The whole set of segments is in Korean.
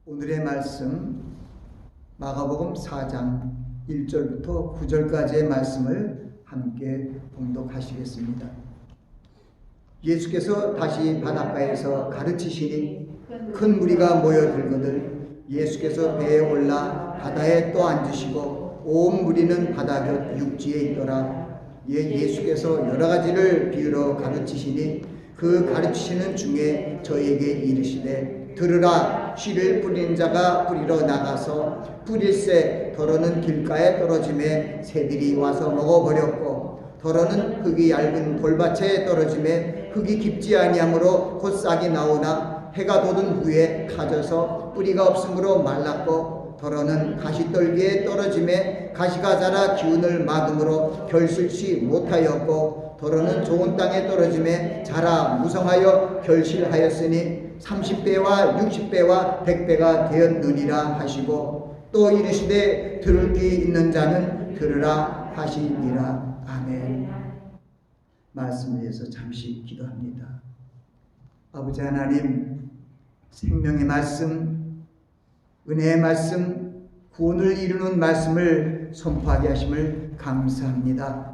오늘의 말씀 마가복음 4장 1절부터 9절까지의 말씀을 함께 봉독하시겠습니다. 예수께서 다시 바닷가에서 가르치시니 큰 무리가 모여들거늘 예수께서 배에 올라 바다에 또 앉으시고 온 무리는 바다 곁 육지에 있더라. 예수께서 여러 가지를 비유로 가르치시니 그 가르치시는 중에 저에게 이르시되 들으라. 씨를 뿌리는 자가 뿌리러 나가서 뿌릴새 더러는 길가에 떨어짐에 새들이 와서 먹어버렸고 더러는 흙이 얇은 돌밭에 떨어짐에 흙이 깊지 아니하므로 곧 싹이 나오나 해가 돋은 후에 타져서 뿌리가 없으므로 말랐고 더러는 가시떨기에 떨어짐에 가시가 자라 기운을 막음으로 결실치 못하였고 더러는 좋은 땅에 떨어짐에 자라 무성하여 결실하였으니 30배와 60배와 100배가 되었느니라 하시고 또 이르시되 들을 귀 있는 자는 들으라 하시니라. 아멘. 말씀을 위해서 잠시 기도합니다. 아버지 하나님, 생명의 말씀, 은혜의 말씀, 구원을 이루는 말씀을 선포하게 하심을 감사합니다.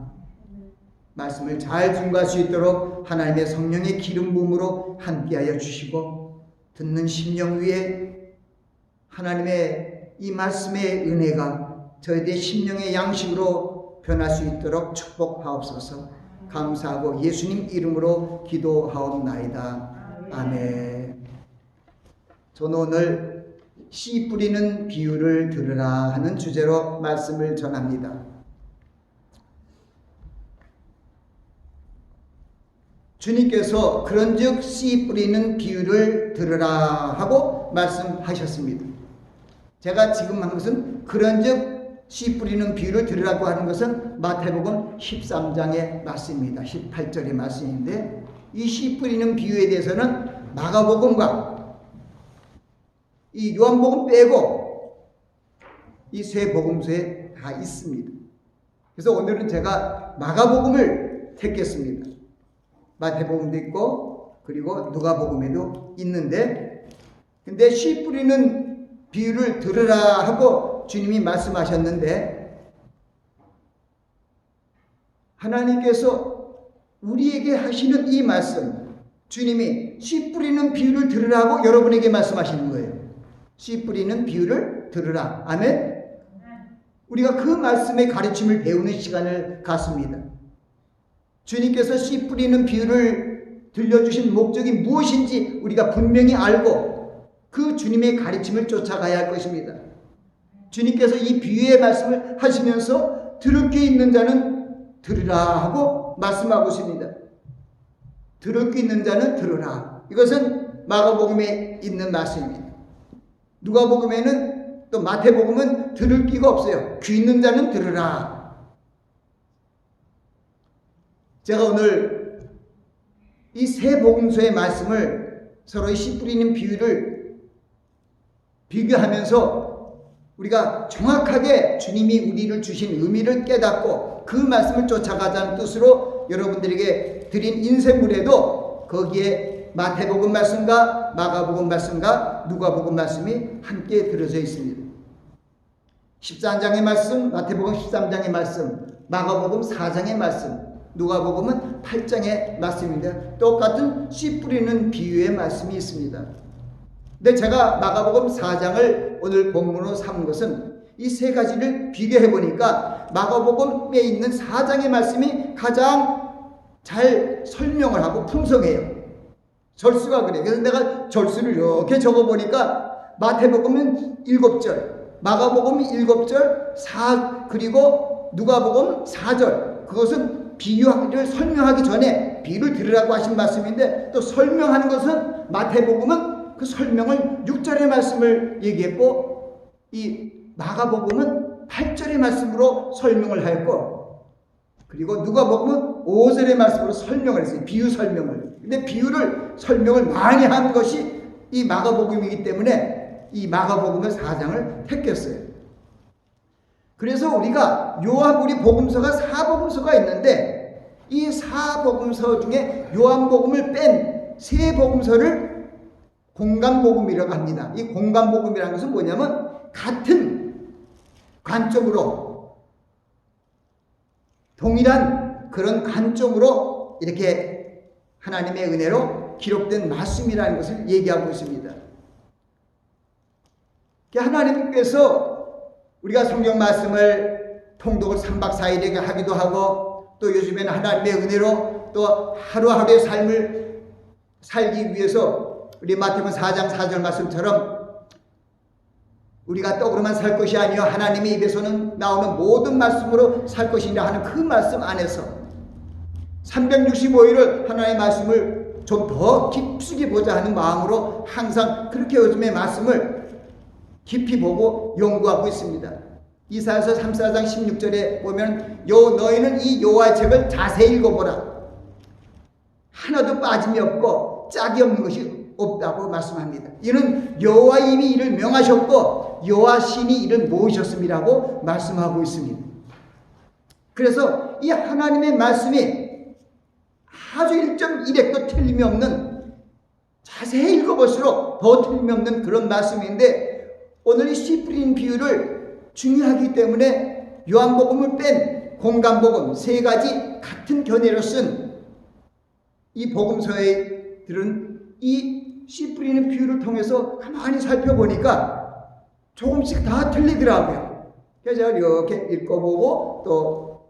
말씀을 잘 증거할 수 있도록 하나님의 성령의 기름 부음으로 함께하여 주시고 듣는 심령 위에 하나님의 이 말씀의 은혜가 저희들의 심령의 양식으로 변할 수 있도록 축복하옵소서. 감사하고 예수님 이름으로 기도하옵나이다. 아멘. 저는 오늘 씨 뿌리는 비유를 들으라 하는 주제로 말씀을 전합니다. 주님께서 그런즉 씨 뿌리는 비유를 들으라 하고 말씀하셨습니다. 제가 지금 한 것은 그런즉 씨 뿌리는 비유를 들으라고 하는 것은 마태복음 13장의 말씀입니다. 18절의 말씀인데 이 씨 뿌리는 비유에 대해서는 마가복음과 이 요한복음 빼고 이 세 복음서에 다 있습니다. 그래서 오늘은 제가 마가복음을 택했습니다. 마태복음도 있고 그리고 누가복음에도 있는데 근데 씨 뿌리는 비유를 들으라 하고 주님이 말씀하셨는데 하나님께서 우리에게 하시는 이 말씀 주님이 씨 뿌리는 비유를 들으라고 여러분에게 말씀하시는 거예요. 씨 뿌리는 비유를 들으라. 아멘. 우리가 그 말씀의 가르침을 배우는 시간을 갖습니다. 주님께서 씨 뿌리는 비유를 들려주신 목적이 무엇인지 우리가 분명히 알고 그 주님의 가르침을 쫓아가야 할 것입니다. 주님께서 이 비유의 말씀을 하시면서 들을 귀 있는 자는 들으라 하고 말씀하고 있습니다. 들을 귀 있는 자는 들으라. 이것은 마가복음에 있는 말씀입니다. 누가복음에는 또 마태복음은 들을 귀가 없어요. 귀 있는 자는 들으라. 제가 오늘 이 세 복음서의 말씀을 서로의 씨 뿌리는 비유를 비교하면서 우리가 정확하게 주님이 우리를 주신 의미를 깨닫고 그 말씀을 쫓아가자는 뜻으로 여러분들에게 드린 인쇄물에도 거기에 마태복음 말씀과 마가복음 말씀과 누가복음 말씀이 함께 들어져 있습니다. 13장의 말씀, 마태복음 13장의 말씀, 마가복음 4장의 말씀, 누가복음은 8장의 말씀인데 똑같은 씨 뿌리는 비유의 말씀이 있습니다. 근데 제가 마가복음 4장을 오늘 본문으로 삼은 것은 이 세 가지를 비교해 보니까 마가복음에 있는 4장의 말씀이 가장 잘 설명을 하고 풍성해요. 절수가 그래요. 그래서 내가 절수를 이렇게 적어 보니까 마태복음은 7절, 마가복음이 7절, 그리고 누가복음 4절. 그것은 비유를 설명하기 전에 비유를 들으라고 하신 말씀인데 또 설명하는 것은 마태복음은 그 설명을 6절의 말씀을 얘기했고 이 마가복음은 8절의 말씀으로 설명을 하였고 그리고 누가복음은 5절의 말씀으로 설명을 했어요. 비유 설명을. 근데 비유를 설명을 많이 하는 것이 이 마가복음이기 때문에 이 마가복음의 4장을 택했어요. 그래서 우리가 우리 복음서가 4복음서가 있는데 이 4복음서 중에 요한복음을 뺀 3복음서를 공감복음이라고 합니다. 이 공감복음이라는 것은 뭐냐면 같은 관점으로, 동일한 그런 관점으로 이렇게 하나님의 은혜로 기록된 말씀이라는 것을 얘기하고 있습니다. 하나님께서 우리가 성경 말씀을 통독을 3박 4일에게 하기도 하고, 또 요즘에는 하나님의 은혜로 또 하루하루의 삶을 살기 위해서 우리 마태복음 4장 4절 말씀처럼 우리가 떡으로만 살 것이 아니요 하나님의 입에서는 나오는 모든 말씀으로 살 것이라 하는 그 말씀 안에서 365일을 하나님의 말씀을 좀 더 깊숙이 보자 하는 마음으로 항상 그렇게 요즘의 말씀을 깊이 보고 연구하고 있습니다. 이사야서 34장 16절에 보면 너희는 이 여호와의 책을 자세히 읽어보라. 하나도 빠짐이 없고 짝이 없는 것이 없다고 말씀합니다. 이는 여호와 이미 이를 명하셨고 여호와 신이 이를 모으셨음이라고 말씀하고 있습니다. 그래서 이 하나님의 말씀이 아주 1.1획도 틀림이 없는, 자세히 읽어볼수록 더 틀림이 없는 그런 말씀인데, 오늘 이 씨 뿌리는 비유를 중요하기 때문에 요한복음을 뺀 공감복음 세 가지 같은 견해로 쓴 이 복음서에 들은 이 씨 뿌리는 비유를 통해서 가만히 살펴보니까 조금씩 다 틀리더라고요. 그래서 제가 이렇게 읽어보고 또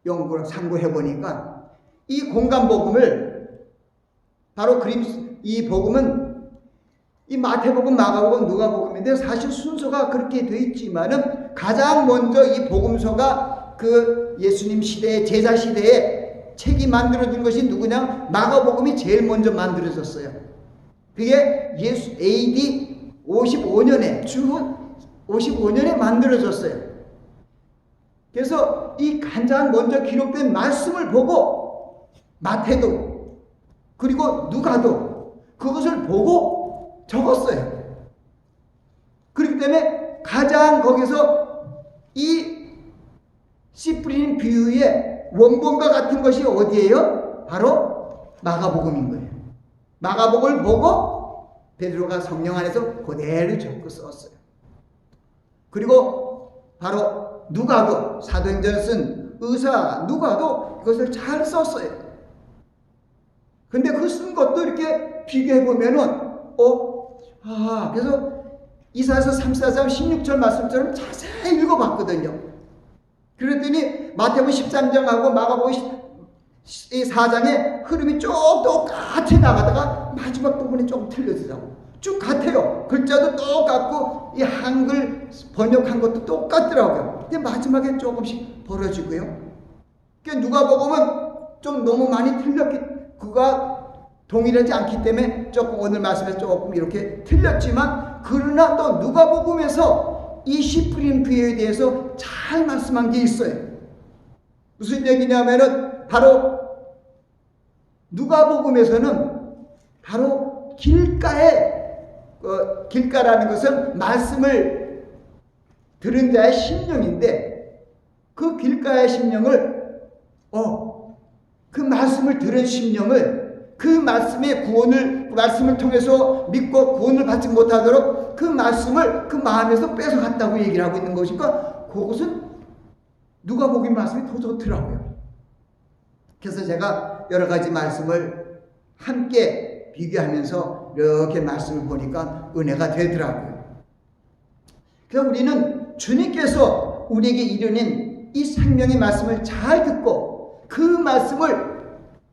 연구를 상고해보니까 이 공감복음을 바로 이 복음은 이 마태복음, 마가복음, 누가복음인데 사실 순서가 그렇게 되어 있지만은 가장 먼저 이 복음서가 그 예수님 시대에, 제자 시대에 책이 만들어진 것이 누구냐? 마가복음이 제일 먼저 만들어졌어요. 그게 AD 55년에, 주 55년에 만들어졌어요. 그래서 이 가장 먼저 기록된 말씀을 보고 마태도 그리고 누가도 그것을 보고 적었어요. 그렇기 때문에 가장 거기서 이 씨 뿌리는 비유의 원본과 같은 것이 어디예요? 바로 마가복음인 거예요. 마가복음을 보고 베드로가 성령 안에서 그대로 적고 썼어요. 그리고 바로 누가도, 사도행전을 쓴 의사 누가도 그것을 잘 썼어요. 근데 그 쓴 것도 이렇게 비교해보면은, 그래서 이사야서 34장 16절 말씀처럼 자세히 읽어봤거든요. 그랬더니 마태복음 13장하고 마가복음 4장의 흐름이 쭉 똑같이 나가다가 마지막 부분이 조금 틀려지더라고요. 쭉 같아요. 글자도 똑같고 이 한글 번역한 것도 똑같더라고요. 근데 마지막에 조금씩 벌어지고요. 그러니까 누가복음은 좀 너무 많이 그가 동일하지 않기 때문에 조금 오늘 말씀에서 조금 이렇게 틀렸지만, 그러나 또 누가복음에서 이 씨 뿌리는 비유에 대해서 잘 말씀한 게 있어요. 무슨 얘기냐면은 바로 누가복음에서는 바로 길가라는 것은 말씀을 들은 자의 심령인데, 그 길가의 심령을 그 말씀을 들은 심령을 그 말씀을 통해서 믿고 구원을 받지 못하도록 그 말씀을 그 마음에서 뺏어갔다고 얘기를 하고 있는 것이니까, 그것은 누가복음 말씀이 더 좋더라고요. 그래서 제가 여러 가지 말씀을 함께 비교하면서 이렇게 말씀을 보니까 은혜가 되더라고요. 그래서 우리는 주님께서 우리에게 이르는 이 생명의 말씀을 잘 듣고 그 말씀을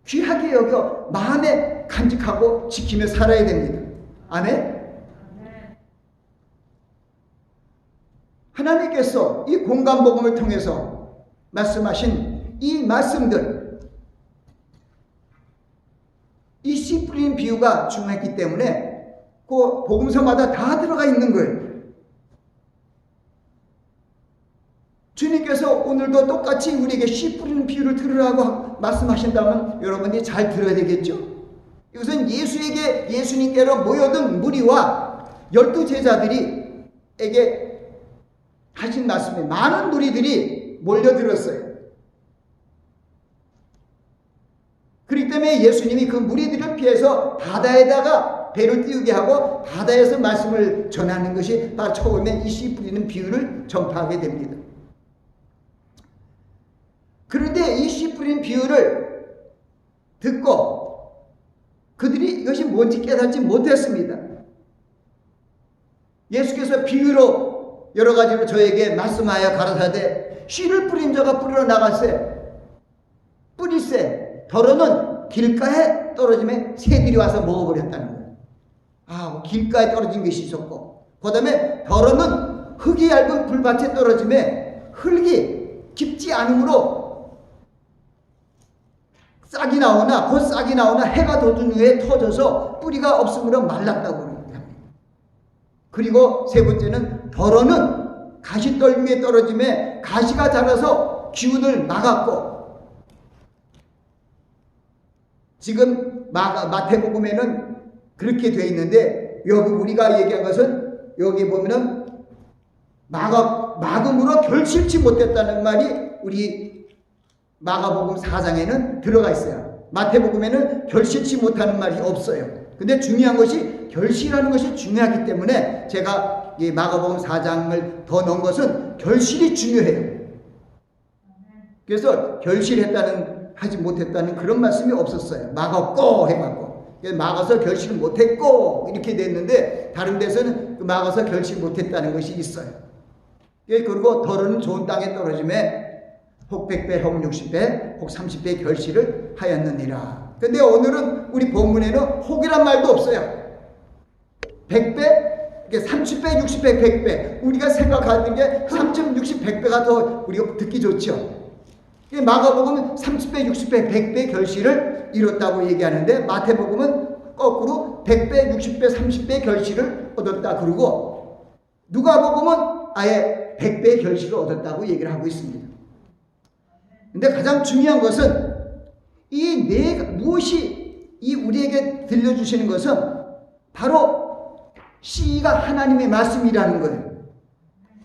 귀하게 여겨 마음에 간직하고 지키며 살아야 됩니다. 아멘? 하나님께서 이 공감복음을 통해서 말씀하신 이 말씀들, 이 씨 뿌린 비유가 중요했기 때문에 그 복음서마다 다 들어가 있는 거예요. 주님께서 오늘도 똑같이 우리에게 씨 뿌리는 비유를 들으라고 말씀하신다면 여러분이 잘 들어야 되겠죠? 이것은 예수님께로 모여든 무리와 12제자들에게 하신 말씀에 많은 무리들이 몰려들었어요. 그렇기 때문에 예수님이 그 무리들을 피해서 바다에다가 배를 띄우게 하고 바다에서 말씀을 전하는 것이 바로 처음에 이 씨 뿌리는 비유를 전파하게 됩니다. 그런데 이 씨 뿌리는 비유를 듣고 그들이 이것이 뭔지 깨닫지 못했습니다. 예수께서 비유로 여러 가지로 저에게 말씀하여 가라사대 씨를 뿌린 자가 뿌리러 나갔세. 뿌리세 더러는 길가에 떨어짐에 새들이 와서 먹어버렸다는 거예요. 길가에 떨어진 것이 있었고, 그 다음에 더러는 흙이 얇은 불밭에 떨어짐에 흙이 깊지 않으므로 싹이 나오나 곧 싹이 나오나 해가 돋은 후에 터져서 뿌리가 없으므로 말랐다고 합니다. 그리고 세 번째는 더러는 가시떨 위에 떨어짐에 가시가 자라서 기운을 막았고, 지금 마태복음에는 그렇게 되어 있는데 여기 우리가 얘기한 것은 여기 보면은 막음으로 결실치 못했다는 말이 우리 마가복음 4장에는 들어가 있어요. 마태복음에는 결실치 못하는 말이 없어요. 근데 중요한 것이 결실하는 것이 중요하기 때문에 제가 이 마가복음 4장을 더 넣은 것은 결실이 중요해요. 그래서 하지 못했다는 그런 말씀이 없었어요. 막았고 해갖고 막아서 결실 못했고 이렇게 됐는데 다른 데서는 막아서 결실 못했다는 것이 있어요. 그리고 더러는 좋은 땅에 떨어짐에 혹 100배 혹 60배 혹 30배 결실을 하였느니라. 근데 오늘은 우리 본문에는 혹이란 말도 없어요. 100배, 30배, 60배, 100배. 우리가 생각하는 게 3.60, 100배가 더 우리가 듣기 좋죠. 마가복음은 30배, 60배, 100배 결실을 이뤘다고 얘기하는데 마태복음은 거꾸로 100배, 60배, 30배 결실을 얻었다. 그리고 누가복음은 아예 100배 결실을 얻었다고 얘기를 하고 있습니다. 근데 가장 중요한 것은 무엇이 우리에게 들려주시는 것은 바로 씨가 하나님의 말씀이라는 거예요.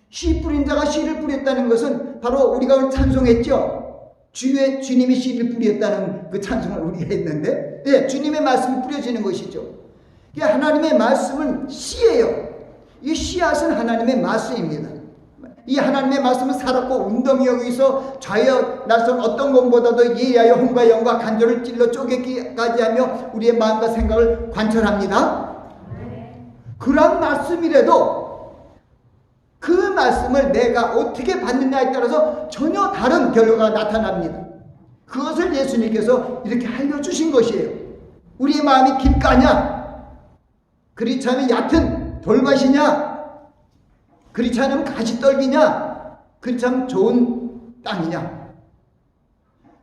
씨 뿌린 자가 씨를 뿌렸다는 것은 바로 우리가 오늘 찬송했죠. 주님이 씨를 뿌렸다는 그 찬송을 우리가 했는데, 네, 주님의 말씀이 뿌려지는 것이죠. 하나님의 말씀은 씨예요. 이 씨앗은 하나님의 말씀입니다. 이 하나님의 말씀은 살았고 운동이 여기서 좌여 날선 어떤 것보다도 예하여 혼과 영과 간절을 찔러 쪼개기까지 하며 우리의 마음과 생각을 관철합니다. 그런 말씀이라도 그 말씀을 내가 어떻게 받느냐에 따라서 전혀 다른 결과가 나타납니다. 그것을 예수님께서 이렇게 알려주신 것이에요. 우리의 마음이 길가냐? 그렇지 않으면 얕은 돌밭이냐? 그렇지 않으면 가시떨기냐? 그렇지 않으면 좋은 땅이냐?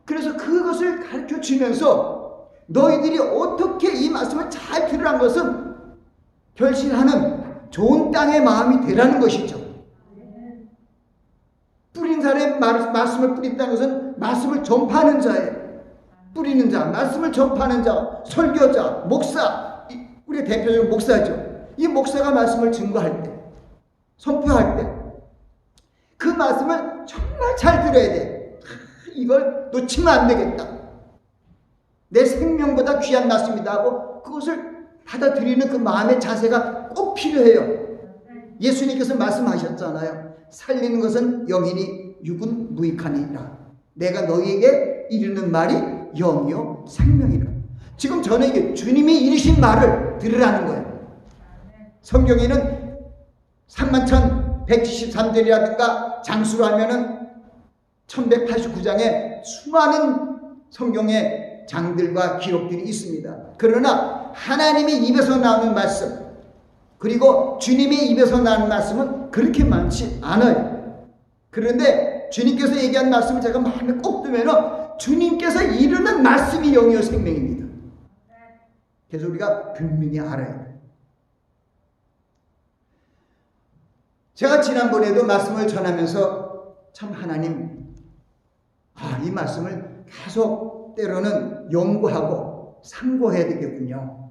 그래서 그것을 가르쳐 주면서 너희들이 어떻게 이 말씀을 잘 들으란 것은 결실하는 좋은 땅의 마음이 되라는 것이죠. 뿌린 사람의 말씀을 뿌린다는 것은 말씀을 전파하는 자예요. 뿌리는 자, 말씀을 전파하는 자, 설교자, 목사, 우리의 대표적인 목사죠. 이 목사가 말씀을 증거할 때, 선포할 때 그 말씀을 정말 잘 들어야 돼. 이걸 놓치면 안 되겠다. 내 생명보다 귀한 말씀이다 하고 그것을 받아들이는 그 마음의 자세가 꼭 필요해요. 예수님께서 말씀하셨잖아요. 살리는 것은 영이니 육은 무익하니라. 내가 너희에게 이르는 말이 영이요 생명이라. 지금 저는 주님이 이르신 말을 들으라는 거예요. 성경에는 31,173절이라든가 장수로 하면은 1189장에 수많은 성경의 장들과 기록들이 있습니다. 그러나 하나님의 입에서 나오는 말씀, 그리고 주님의 입에서 나오는 말씀은 그렇게 많지 않아요. 그런데 주님께서 얘기한 말씀을 제가 마음에 꼭 두면은 주님께서 이르는 말씀이 영이요 생명입니다. 그래서 우리가 분명히 알아야 돼요. 제가 지난번에도 말씀을 전하면서 참 하나님, 이 말씀을 계속 때로는 연구하고 상고해야 되겠군요.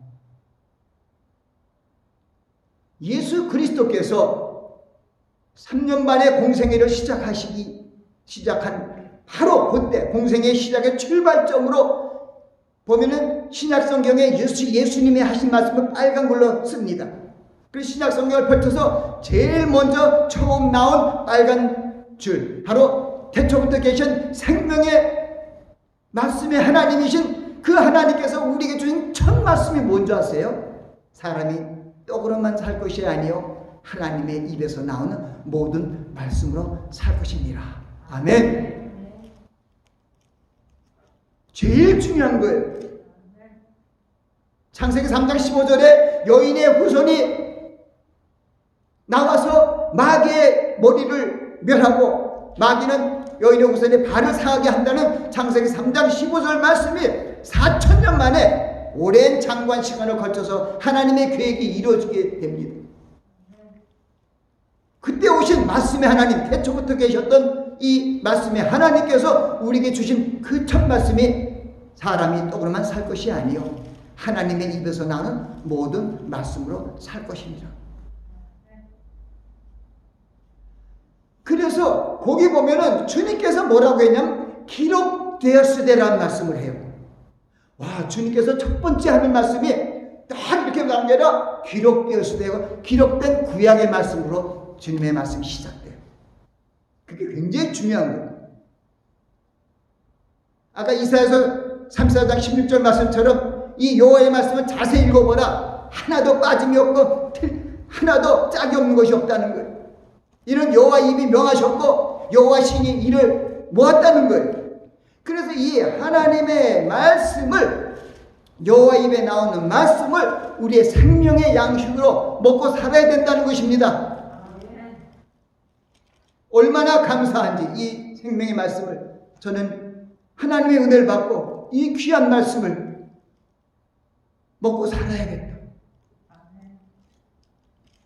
예수 그리스도께서 3년 만에 공생애를 시작한 바로 그때 공생의 시작의 출발점으로 보면은 신약 성경에 예수님이 하신 말씀을 빨간 글로 씁니다. 그 신약 성경을 펼쳐서 제일 먼저 처음 나온 빨간 줄, 바로 태초부터 계신 생명의 말씀의 하나님이신 그 하나님께서 우리에게 주신 첫 말씀이 뭔지 아세요? 사람이 떡으로만 살 것이 아니요 하나님의 입에서 나오는 모든 말씀으로 살 것이니라. 아멘. 제일 중요한 거예요. 창세기 3장 15절에 여인의 후손이 나와서 마귀의 머리를 멸하고 마귀는 여인의 후손의 발을 상하게 한다는 창세기 3장 15절 말씀이 4,000년 만에 오랜 장관 시간을 거쳐서 하나님의 계획이 이루어지게 됩니다. 그때 오신 말씀의 하나님, 태초부터 계셨던 이 말씀의 하나님께서 우리에게 주신 그 첫 말씀이 사람이 떡으로만 살 것이 아니요 하나님의 입에서 나오는 모든 말씀으로 살 것입니다. 그래서 거기 보면은 주님께서 뭐라고 했냐면 기록되었으되라는 말씀을 해요. 와, 주님께서 첫 번째 하는 말씀이 딱 이렇게 나온 게 아니라 기록되었으되고 기록된 구약의 말씀으로 주님의 말씀이 시작돼요. 그게 굉장히 중요한 거예요. 아까 이사야서 34장 16절 말씀처럼 이 여호와의 말씀을 자세히 읽어보라. 하나도 빠짐이 없고 하나도 짝이 없는 것이 없다는 거예요. 이는 여호와 입이 명하셨고 여호와 신이 이를 모았다는 거예요. 그래서 이 하나님의 말씀을, 여호와 입에 나오는 말씀을 우리의 생명의 양식으로 먹고 살아야 된다는 것입니다. 얼마나 감사한지 이 생명의 말씀을 저는 하나님의 은혜를 받고 이 귀한 말씀을 먹고 살아야겠다.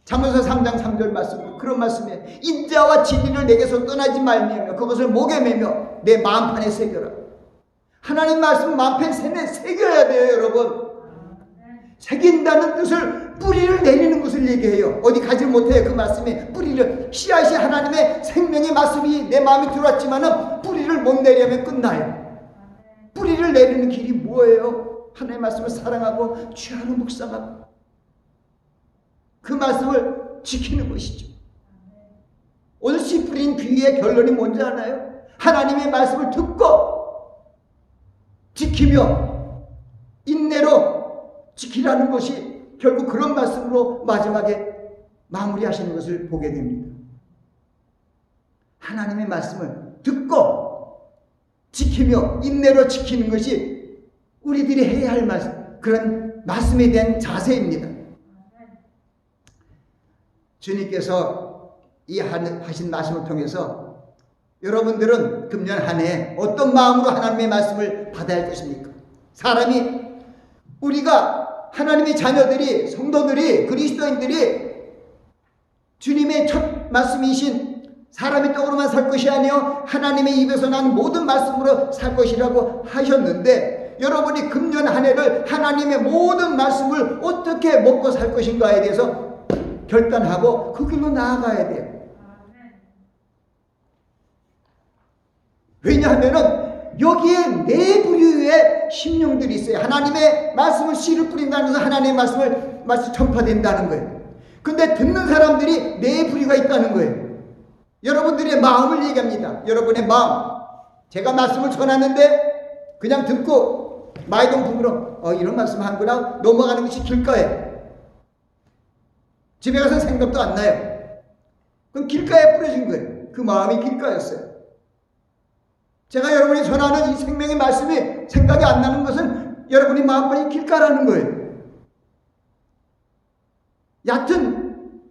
잠언서 3장 3절 말씀, 그런 말씀이에요. 인자와 진리를 내게서 떠나지 말며 그것을 목에 매며 내 마음판에 새겨라. 하나님 말씀 마음판에 새겨야 돼요, 여러분. 새긴다는 뜻을 뿌리를 내리는 것을 얘기해요. 어디 가지 못해요. 그 말씀에 뿌리를, 씨앗이 하나님의 생명의 말씀이 내 마음에 들어왔지만은 뿌리를 못 내려면 끝나요. 뿌리를 내리는 길이 뭐예요? 하나님의 말씀을 사랑하고 취하는 묵상하고 그 말씀을 지키는 것이죠. 오늘 씨 뿌린 비유의 결론이 뭔지 아나요? 하나님의 말씀을 듣고 지키며 인내로 지키라는 것이 결국 그런 말씀으로 마지막에 마무리하시는 것을 보게 됩니다. 하나님의 말씀을 듣고 지키며 인내로 지키는 것이 우리들이 해야 할 말씀, 그런 말씀에 대한 자세입니다. 주님께서 이 하신 말씀을 통해서 여러분들은 금년 한 해 어떤 마음으로 하나님의 말씀을 받아야 할 것입니까? 사람이, 우리가 하나님의 자녀들이, 성도들이, 그리스도인들이 주님의 첫 말씀이신 사람의 떡으로만 살 것이 아니요 하나님의 입에서 난 모든 말씀으로 살 것이라고 하셨는데, 여러분이 금년 한 해를 하나님의 모든 말씀을 어떻게 먹고 살 것인가에 대해서 결단하고 그 길로 나아가야 돼요. 왜냐하면은 여기에 네 부류의 심령들이 있어요. 하나님의 말씀을 씨를 뿌린다는 것은 하나님의 말씀 전파된다는 거예요. 근데 듣는 사람들이 네 부류가 있다는 거예요. 여러분들의 마음을 얘기합니다. 여러분의 마음. 제가 말씀을 전하는데 그냥 듣고 마이동풍으로 이런 말씀 하는구나 넘어가는 것이 길가에, 집에 가서 생각도 안 나요. 그럼 길가에 뿌려진 거예요. 그 마음이 길가였어요. 제가 여러분이 전하는 이 생명의 말씀이 생각이 안 나는 것은 여러분이 마음판이 길가라는 거예요. 얕은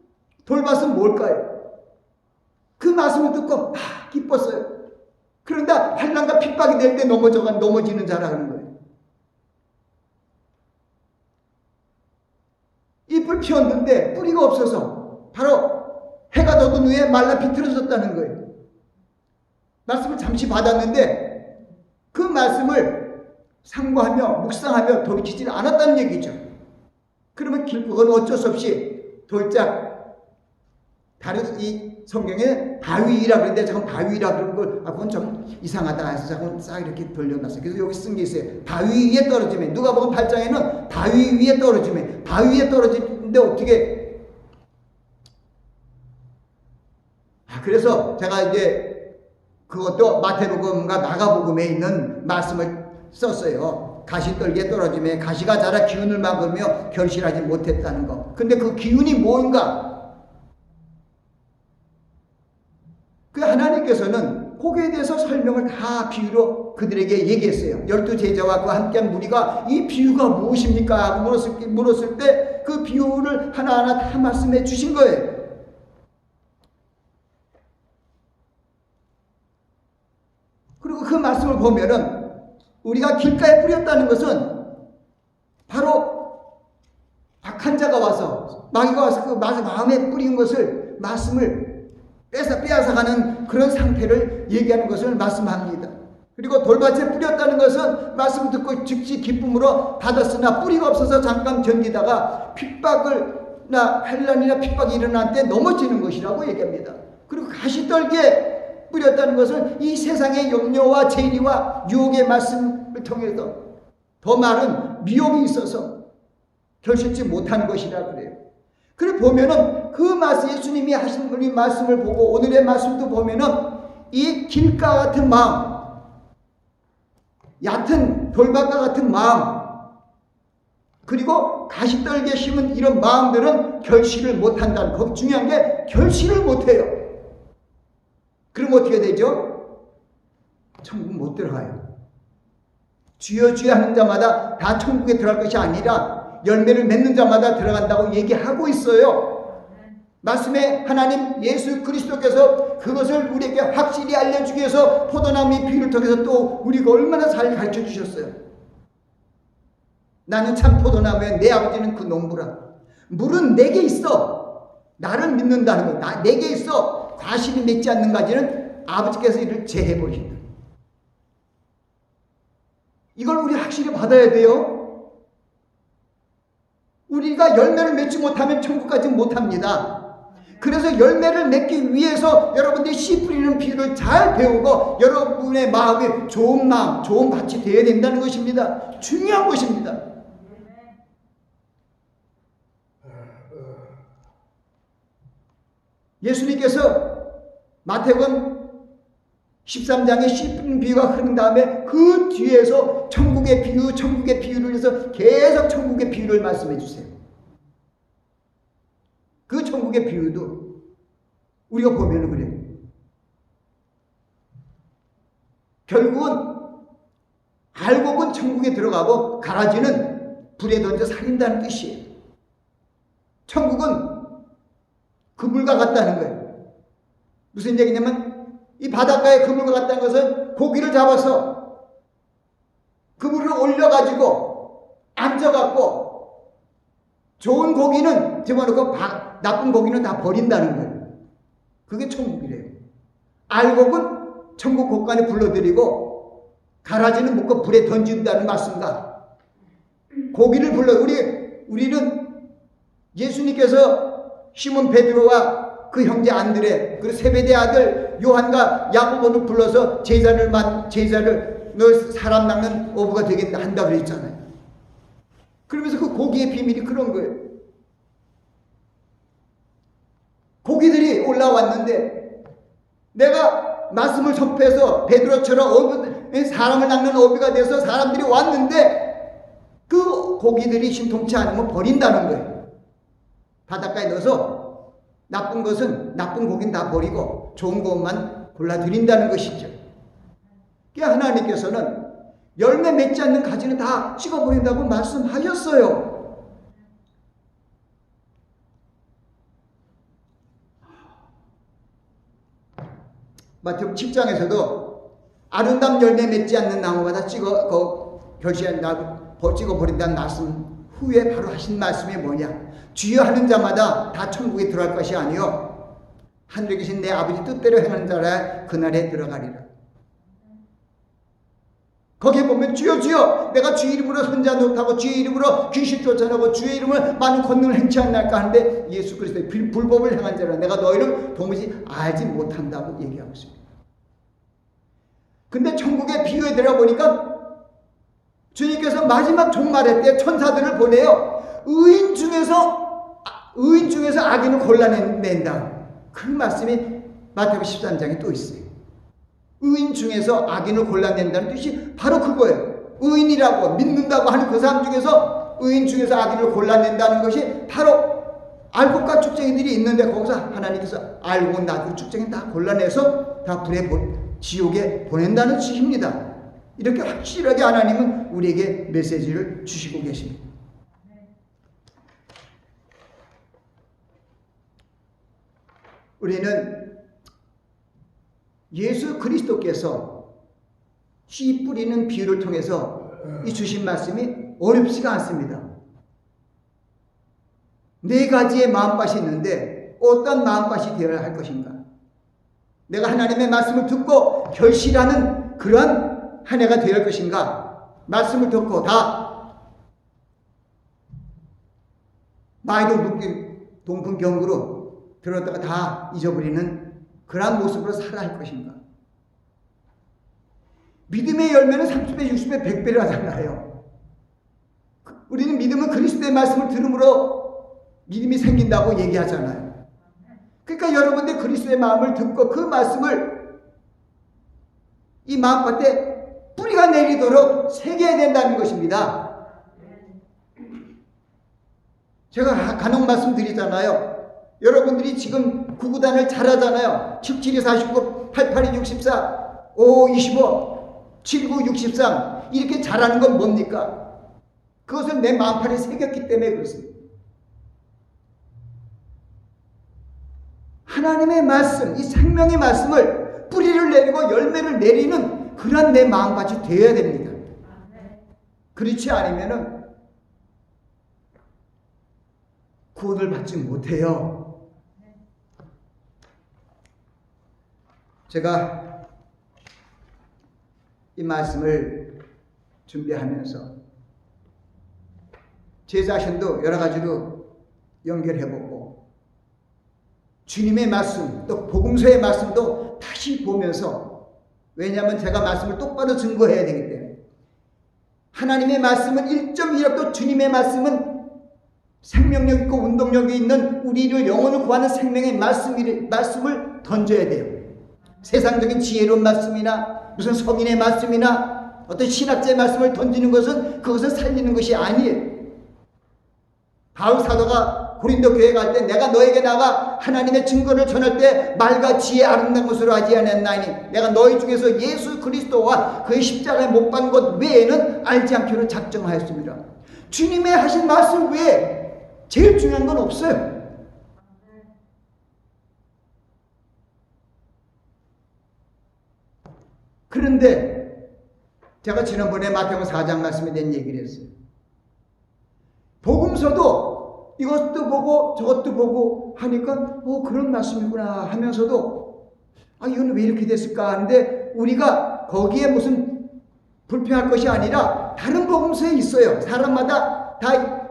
돌밭은 뭘까요? 그 말씀을 듣고 기뻤어요. 그런데 환난과 핍박이 될 때 넘어지는 자라는 거예요. 잎을 피웠는데 뿌리가 없어서 바로 해가 돋은 후에 말라 비틀어졌다는 거예요. 말씀을 잠시 받았는데 그 말씀을 상고하며 묵상하며 돌이키지 않았다는 얘기죠. 그러면 결국은 어쩔 수 없이 돌짝 다른 이 성경에 바위라 그러는데 잠깐 바위라 그러는 걸 그건 좀 이상하다 해서 잠깐 싹 이렇게 돌려놨어요. 그래서 여기 쓴 게 있어요. 바위 위에 떨어지면 누가복음 8장에는 바위 위에 떨어지면 바위 위에 떨어지는데 어떻게 그래서 제가 이제 그것도 마태복음과 마가복음에 있는 말씀을 썼어요. 가시떨기에 떨어지면 가시가 자라 기운을 막으며 결실하지 못했다는 거. 근데 그 기운이 뭔가? 그 하나님께서는 거기에 대해서 설명을 다 비유로 그들에게 얘기했어요. 12제자와 그와 함께한 무리가 이 비유가 무엇입니까? 물었을 때 그 비유를 하나하나 다 말씀해 주신 거예요. 그리고 그 말씀을 보면은 우리가 길가에 뿌렸다는 것은 바로 악한 자가 와서 마귀가 와서 그 마음에 뿌린 것을 말씀을 빼앗아가는 그런 상태를 얘기하는 것을 말씀합니다. 그리고 돌밭에 뿌렸다는 것은 말씀 듣고 즉시 기쁨으로 받았으나 뿌리가 없어서 잠깐 견디다가 핍박이나 환난이나 핍박이 일어날 때 넘어지는 것이라고 얘기합니다. 그리고 가시떨기에 뿌렸다는 것은 이 세상의 염려와 재리와 유혹의 말씀을 통해서 더 많은 미혹이 있어서 결실치 못하는 것이라 그래요. 그래 보면은 그 말씀 예수님이 하신 우리 말씀을 보고 오늘의 말씀도 보면은 이 길가 같은 마음, 얕은 돌밭과 같은 마음, 그리고 가시떨기에 심은 이런 마음들은 결실을 못한다는 거. 중요한 게 결실을 못해요. 그럼 어떻게 되죠? 천국 못 들어가요. 주여 주여 하는 자마다 다 천국에 들어갈 것이 아니라 열매를 맺는 자마다 들어간다고 얘기하고 있어요. 말씀에 하나님 예수 그리스도께서 그것을 우리에게 확실히 알려주기 위해서 포도나무의 비유를 통해서 또 우리가 얼마나 잘 가르쳐 주셨어요. 나는 참 포도나무에 내 아버지는 그 농부라. 물은 내게 있어. 나를 믿는다는 거. 내게 있어. 과실이 맺지 않는 가지는 아버지께서 이를 제해버리신다. 이걸 우리 확실히 받아야 돼요. 우리가 열매를 맺지 못하면 천국까지 못합니다. 그래서 열매를 맺기 위해서 여러분들이 씨 뿌리는 비유를 잘 배우고 여러분의 마음이 좋은 마음, 좋은 밭이 되어야 된다는 것입니다. 중요한 것입니다. 예수님께서 마태복음 13장에 씨 뿌리는 비유가 흐른 다음에 그 뒤에서 천국의 비유를 해서 계속 천국의 비유를 말씀해 주세요. 그 천국의 비유도 우리가 보면 그래요. 결국은 알곡은 천국에 들어가고 가라지는 불에 던져 살린다는 뜻이에요. 천국은 그물과 같다는 거예요. 무슨 얘기냐면 이 바닷가에 그물과 같다는 것은 고기를 잡아서 그물을 올려가지고 앉아갖고 좋은 고기는 집어넣고 나쁜 고기는 다 버린다는 거예요. 그게 천국이래요. 알곡은 천국 곳간에 불러들이고 가라지는 묶어 불에 던진다는 말씀과 고기를 우리는 예수님께서 시몬 베드로와 그 형제 안드레 그리고 세베대 아들 요한과 야고보를 불러서 제자를 너 사람 낚는 어부가 되겠다 한다 그랬잖아요. 그러면서 그 고기의 비밀이 그런 거예요. 고기들이 올라왔는데 내가 말씀을 전폐해서 베드로처럼 사람을 낚는 어부가 돼서 사람들이 왔는데 그 고기들이 신통치 않으면 버린다는 거예요. 바닷가에 넣어서 나쁜 고기는 다 버리고 좋은 것만 골라드린다는 것이죠. 하나님께서는 열매 맺지 않는 가지는 다 찍어버린다고 말씀하셨어요. 마태복음 7장에서도 아름다운 열매 맺지 않는 나무마다 찍어버린다는 말씀 후에 바로 하신 말씀이 뭐냐? 주여 하는 자마다 다 천국에 들어갈 것이 아니요 하늘에 계신 내 아버지 뜻대로 행하는 자라 그날에 들어가리라. 거기에 보면 주여 주여 내가 주의 이름으로 선자 노릇하고 주의 이름으로 귀신 쫓아내고 주의 이름으로 많은 권능을 행치 않날까 하는데 예수 그리스도의 불법을 행한 자라 내가 너희를 도무지 알지 못한다고 얘기하고 있습니다. 근데 천국에 비유에 들어보니까 주님께서 마지막 종말의 때 천사들을 보내요. 의인 중에서 악인을 골라낸다. 그 말씀이 마태복음 13장에 또 있어요. 의인 중에서 악인을 골라낸다는 뜻이 바로 그거예요. 의인이라고 믿는다고 하는 그 사람 중에서 의인 중에서 악인을 골라낸다는 것이 바로 알곡과 축쟁이들이 있는데 거기서 하나님께서 알곡은 나도 축쟁이 다 골라내서 다 불에 지옥에 보낸다는 뜻입니다. 이렇게 확실하게 하나님은 우리에게 메시지를 주시고 계십니다. 우리는 예수 그리스도께서 씨 뿌리는 비유를 통해서 이 주신 말씀이 어렵지가 않습니다. 네 가지의 마음밭이 있는데 어떤 마음밭이 되어야 할 것인가? 내가 하나님의 말씀을 듣고 결실하는 그러한 한 해가 되어야 할 것인가? 말씀을 듣고 다 마이도 묶인 동풍경으로 들었다가 다 잊어버리는 그러한 모습으로 살아야 할 것인가? 믿음의 열매는 30배, 60배, 100배를 하잖아요. 우리는 믿음은 그리스도의 말씀을 들음으로 믿음이 생긴다고 얘기하잖아요. 그러니까 여러분들 그리스도의 마음을 듣고 그 말씀을 이 마음밭에 뿌리가 내리도록 새겨야 된다는 것입니다. 제가 간혹 말씀드리잖아요. 여러분들이 지금 구구단을 잘하잖아요. 77, 49, 88, 64, 55, 25, 79, 63 이렇게 잘하는 건 뭡니까? 그것은 내 마음판에 새겼기 때문에 그렇습니다. 하나님의 말씀, 이 생명의 말씀을 뿌리를 내리고 열매를 내리는 그런 내 마음밭이 되어야 됩니다. 그렇지 않으면 구원을 받지 못해요. 제가 이 말씀을 준비하면서 제 자신도 여러 가지로 연결해보고 주님의 말씀 또 복음서의 말씀도 다시 보면서 왜냐하면 제가 말씀을 똑바로 증거해야 되기 때문에 하나님의 말씀은 1.1도 주님의 말씀은 생명력 있고 운동력이 있는 우리를 영혼을 구하는 생명의 말씀을 던져야 돼요. 세상적인 지혜로운 말씀이나 무슨 성인의 말씀이나 어떤 신학자의 말씀을 던지는 것은 그것을 살리는 것이 아니에요. 바울 사도가 고린도 교회 갈 때 내가 너에게 나가 하나님의 증거를 전할 때 말과 지혜 아름다운 것으로 하지 않았나니 내가 너희 중에서 예수 그리스도와 그의 십자가에 못 박은 것 외에는 알지 않기로 작정하였습니다. 주님의 하신 말씀 외에 제일 중요한 건 없어요. 그런데 제가 지난번에 마태복음 4장 말씀에 대한 얘기를 했어요. 복음서도 이것도 보고 저것도 보고 하니까 그런 말씀이구나 하면서도 이건 왜 이렇게 됐을까 하는데 우리가 거기에 무슨 불평할 것이 아니라 다른 복음서에 있어요. 사람마다 다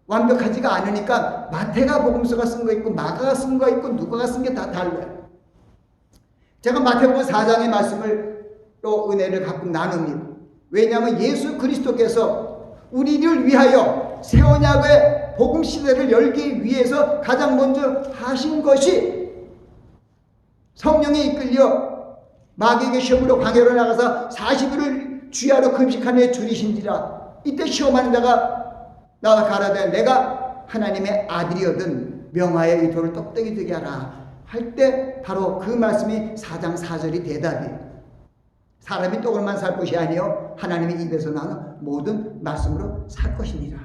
완벽하지가 않으니까 마태가 복음서가 쓴 거 있고 마가가 쓴 거 있고 누가가 쓴 게 다 달라요. 제가 마태복음 4장의 말씀을 또 은혜를 갖고 나눕니다. 왜냐하면 예수 그리스도께서 우리를 위하여 새 언약의 복음 시대를 열기 위해서 가장 먼저 하신 것이 성령에 이끌려 마귀에게 시험으로 광야로 나가서 40일을 주야로 금식하는 줄이신지라 이때 시험하는 자가 나와 가라되 내가 하나님의 아들이거든 명하여 이 돌을 떡대기 되게 하라 할 때 바로 그 말씀이 4장 4절이 대답이에요. 사람이 떡으로만 살 것이 아니요 하나님의 입에서 나오는 모든 말씀으로 살 것이니라.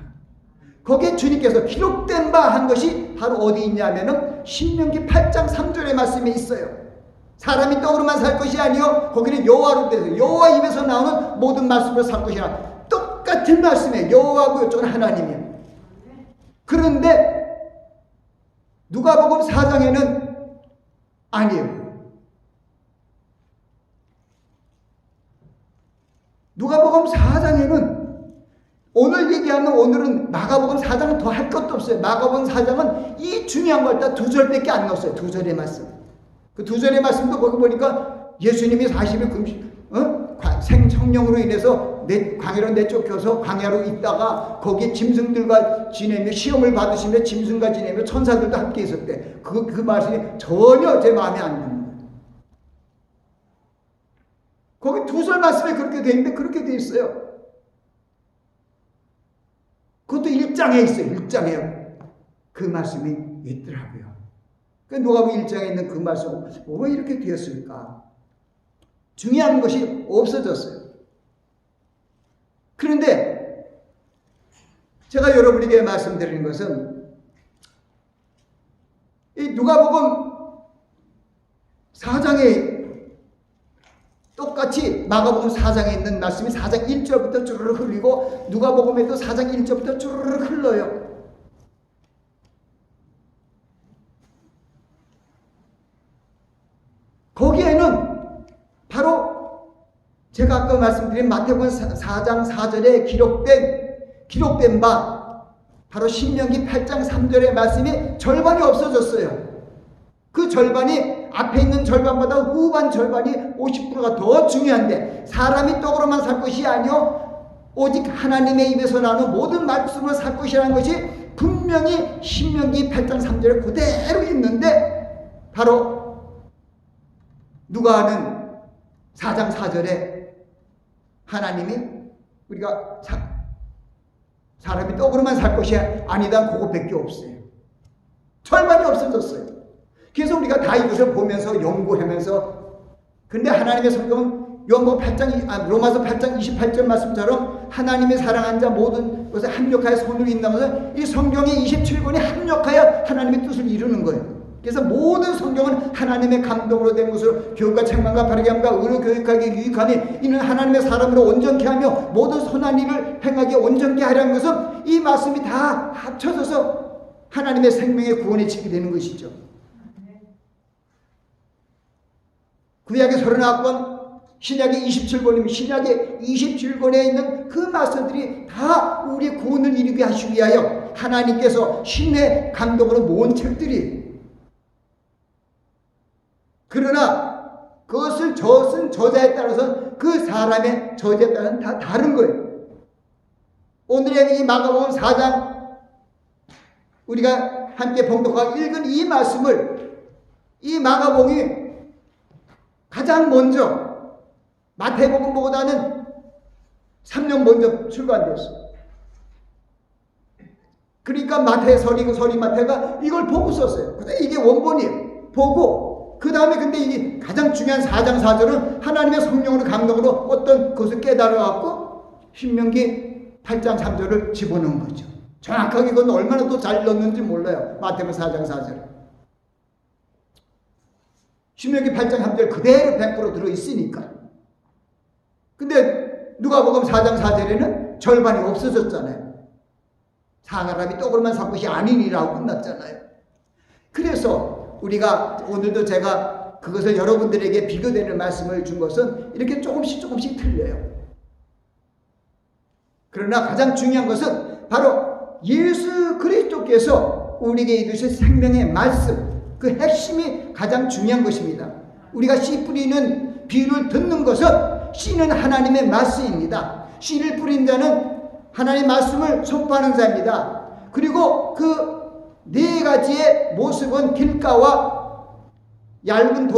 거기에 주님께서 기록된 바 한 것이 바로 어디 있냐면은 신명기 8장 3절의 말씀에 있어요. 사람이 떡으로만 살 것이 아니요 거기는 여호와로 되어 여호와 입에서 나오는 모든 말씀으로 살 것이라. 똑같은 말씀에 여호와고 이쪽은 하나님이에요. 그런데 누가복음 4장에는 아니에요. 누가복음 4장에는 오늘 얘기하는 오늘은 마가복음 4장은 더 할 것도 없어요. 마가복음 4장은 이 중요한 걸 다 2절밖에 안 넣었어요. 2절의 말씀. 그 2절의 말씀도 거기 보니까 예수님이 40일 금식, 생성령으로 인해서 광야로 내쫓겨서 광야로 있다가 거기에 짐승들과 지내며 시험을 받으시며 짐승과 지내며 천사들도 함께 있었대. 그 말씀이 전혀 제 마음에 안 드는 거예요. 거기 2절 말씀에 그렇게 돼 있는데 그렇게 돼 있어요. 그것도 1장에 있어요. 1장에 그 말씀이 있더라고요. 누가복음 1장에 있는 그 말씀, 왜 이렇게 되었을까? 중요한 것이 없어졌어요. 그런데 제가 여러분에게 말씀드리는 것은 이 누가복음 4장에 똑같이 마가복음 4장에 있는 말씀이 4장 1절부터 주르륵 흘리고 누가복음에도 4장 1절부터 주르륵 흘러요. 거기에는 바로 제가 아까 말씀드린 마태복음 4장 4절에 기록된 바 바로 신명기 8장 3절의 말씀이 절반이 없어졌어요. 그 절반이 앞에 있는 절반보다 후반 절반이 50%가 더 중요한데 사람이 떡으로만 살 것이 아니요 오직 하나님의 입에서 나오는 모든 말씀으로 살 것이라는 것이 분명히 신명기 8장 3절에 그대로 있는데 바로 누가 하는 4장 4절에 하나님이 우리가 사람이 떡으로만 살 것이 아니다 그것밖에 없어요. 절반이 없어졌어요. 그래서 우리가 다 이것을 보면서 연구하면서 근데 하나님의 성경은 로마서 8장 28절 말씀처럼 하나님의 사랑한 자 모든 것에 합력하여 손을 인다면서 이 성경의 27권이 합력하여 하나님의 뜻을 이루는 거예요. 그래서 모든 성경은 하나님의 감동으로 된 것으로 교육과 책망과 바르게 함과 의로 교육하기 유익하니 이는 하나님의 사람으로 온전케 하며 모든 선한 일을 행하게 온전케 하려는 것은 이 말씀이 다 합쳐져서 하나님의 생명의 구원의 책이 되는 것이죠. 구약의 39권, 신약의 27권이면 신약의 27권에 있는 그 말씀들이 다 우리의 구원을 이루게 하시기 위하여 하나님께서 신의 감동으로 모은 책들이 그러나 그것을 쓴 저자에 따라서 그 사람의 저자에 따라서는 다 다른 거예요. 오늘의 이 마가복음 4장 우리가 함께 봉독하고 읽은 이 말씀을 이 마가복음이 가장 먼저 마태복음보다는 3년 먼저 출간되었어요. 그러니까 서리 마태가 이걸 보고 썼어요. 이게 원본이에요. 보고 그 다음에 근데 이게 가장 중요한 4장 4절은 하나님의 성령으로 감동으로 어떤 것을 깨달아갖고 신명기 8장 3절을 집어넣은 거죠. 정확하게 그건 얼마나 또 잘 넣는지 몰라요. 마태복음 4장 4절. 신명기 8장 3절 그대로 100% 들어있으니까. 근데 누가복음 4장 4절에는 절반이 없어졌잖아요. 사람이 떡으로만 살 것이 아니니라고 끝났잖아요. 그래서 우리가 오늘도 제가 그것을 여러분들에게 비교되는 말씀을 준 것은 이렇게 조금씩 틀려요. 그러나 가장 중요한 것은 바로 예수 그리스도께서 우리에게 이루신 생명의 말씀, 그 핵심이 가장 중요한 것입니다. 우리가 씨 뿌리는 비유를 듣는 것은 씨는 하나님의 말씀입니다. 씨를 뿌린 자는 하나님의 말씀을 선포하는 자입니다. 그리고 그 네 가지의 모습은 길가와 얕은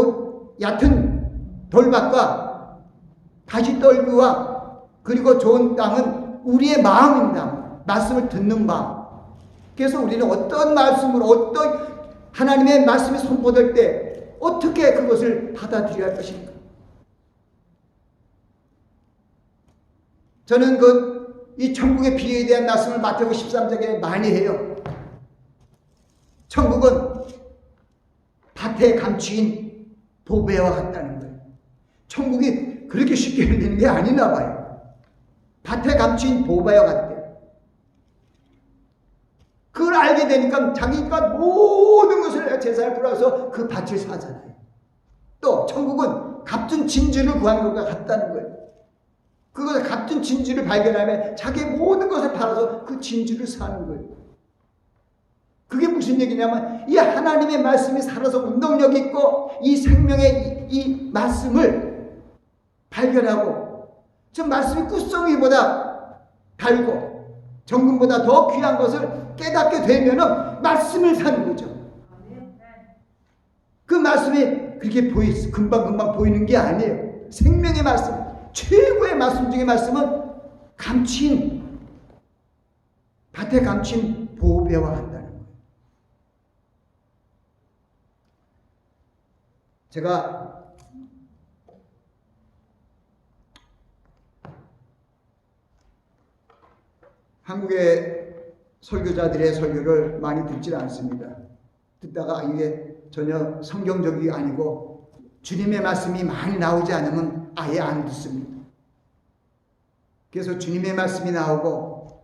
돌밭과 가시떨기와 그리고 좋은 땅은 우리의 마음입니다. 말씀을 듣는 마음. 그래서 우리는 어떤 말씀으로 어떤 하나님의 말씀이 선포될 때 어떻게 그것을 받아들여야 할 것인가? 저는 이 천국의 비유에 대한 말씀을 마태복음 13장에 많이 해요. 천국은 밭에 감추인 보배와 같다는 거예요. 천국이 그렇게 쉽게 열리는 게 아니나 봐요. 밭에 감추인 보배와 같대요. 그걸 알게 되니까 자기가 모든 것을 제사를 풀어서 그 밭을 사잖아요. 또 천국은 값진 진주를 구한 것과 같다는 거예요. 그것을 같은 진주를 발견하면 자기의 모든 것을 팔아서 그 진주를 사는 거예요. 그게 무슨 얘기냐면 이 하나님의 말씀이 살아서 운동력 있고 이 생명의 이 말씀을 발견하고 저 말씀이 꿀송이보다 달고 정금보다 더 귀한 것을 깨닫게 되면은 말씀을 사는 거죠. 그 말씀이 그렇게 금방금방 보이는 게 아니에요. 생명의 말씀, 최고의 말씀 중에 말씀은 감추인, 밭에 감춘 보배와 한다는 거예요. 제가 한국의 설교자들의 설교를 많이 듣지 않습니다. 듣다가 이게 전혀 성경적이 아니고 주님의 말씀이 많이 나오지 않으면 아예 안 듣습니다. 그래서 주님의 말씀이 나오고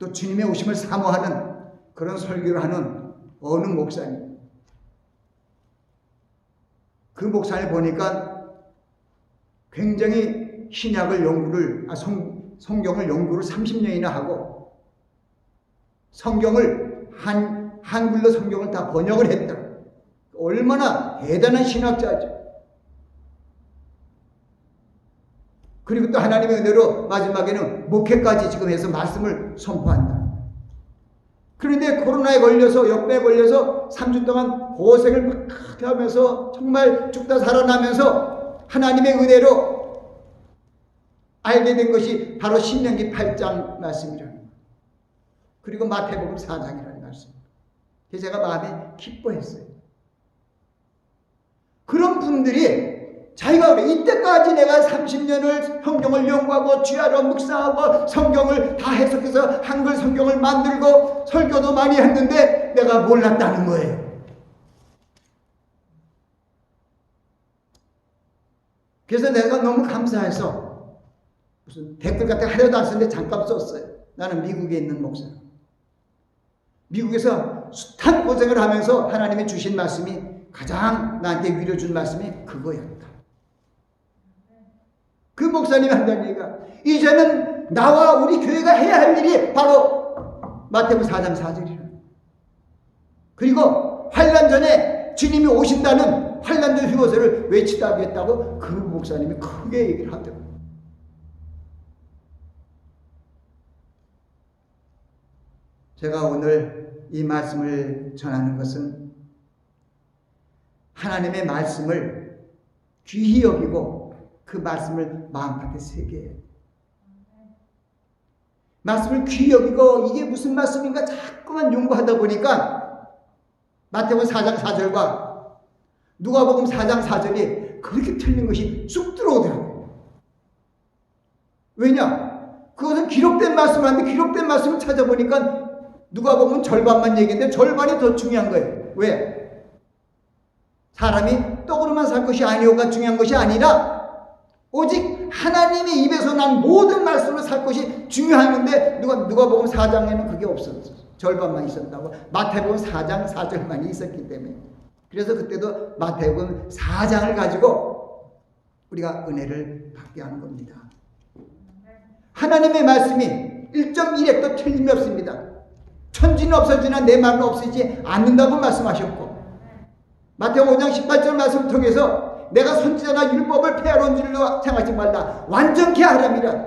또 주님의 오심을 사모하는 그런 설교를 하는 어느 목사님, 그 목사를 보니까 굉장히 신약을 성경을 연구를 30년이나 하고 성경을 한글로 성경을 다 번역을 했다. 얼마나 대단한 신학자죠. 그리고 또 하나님의 은혜로 마지막에는 목회까지 지금 해서 말씀을 선포한다. 그런데 코로나에 걸려서 역병에 걸려서 3주 동안 고생을 막 하면서 정말 죽다 살아나면서 하나님의 은혜로 알게 된 것이 바로 신명기 8장 말씀이라는 거예요. 그리고 마태복음 4장이라는 말씀. 그래서 제가 마음에 기뻐했어요. 그런 분들이 자기가 그래, 이때까지 내가 30년을 성경을 연구하고 주야로 묵상하고 성경을 다 해석해서 한글 성경을 만들고 설교도 많이 했는데 내가 몰랐다는 거예요. 그래서 내가 너무 감사해서 무슨 댓글 같은 거 하려도 안 썼는데 잠깐 썼어요. 나는 미국에 있는 목사. 미국에서 숱한 고생을 하면서 하나님이 주신 말씀이 가장 나한테 위로 준 말씀이 그거였다. 그 목사님이 한다는 얘기가 이제는 나와 우리 교회가 해야 할 일이 바로 마태복음 4장 4절이라. 그리고 환난 전에 주님이 오신다는 환난전 휴거서를 외치다 하겠다고 그 목사님이 크게 얘기를 하더라고요. 제가 오늘 이 말씀을 전하는 것은 하나님의 말씀을 귀히 여기고 그 말씀을 마음밭에 새겨야 해요. 말씀을 귀히 여기고 이게 무슨 말씀인가 자꾸만 연구하다 보니까 마태복음 4장 4절과 누가복음 4장 4절이 그렇게 틀린 것이 쑥 들어오더라고요. 왜냐? 그것은 기록된 말씀을 하는데 기록된 말씀을 찾아보니까 누가복음은 절반만 얘기했는데 절반이 더 중요한 거예요. 왜? 사람이 떡으로만 살 것이 아니오가 중요한 것이 아니라 오직 하나님의 입에서 난 모든 말씀으로 살 것이 중요한데 누가복음 4장에는 그게 없었어요. 절반만 있었다고. 마태복음 4장 4절만이 있었기 때문에. 그래서 그때도 마태복음 4장을 가지고 우리가 은혜를 받게 하는 겁니다. 하나님의 말씀이 1.1핵도 틀림이 없습니다. 천지는 없어지나 내 말은 없어지지 않는다고 말씀하셨고 마태복음 5장 18절 말씀을 통해서 내가 선지자나 율법을 폐하러 온 줄로 생각하지 말라. 완전케 하랍니다.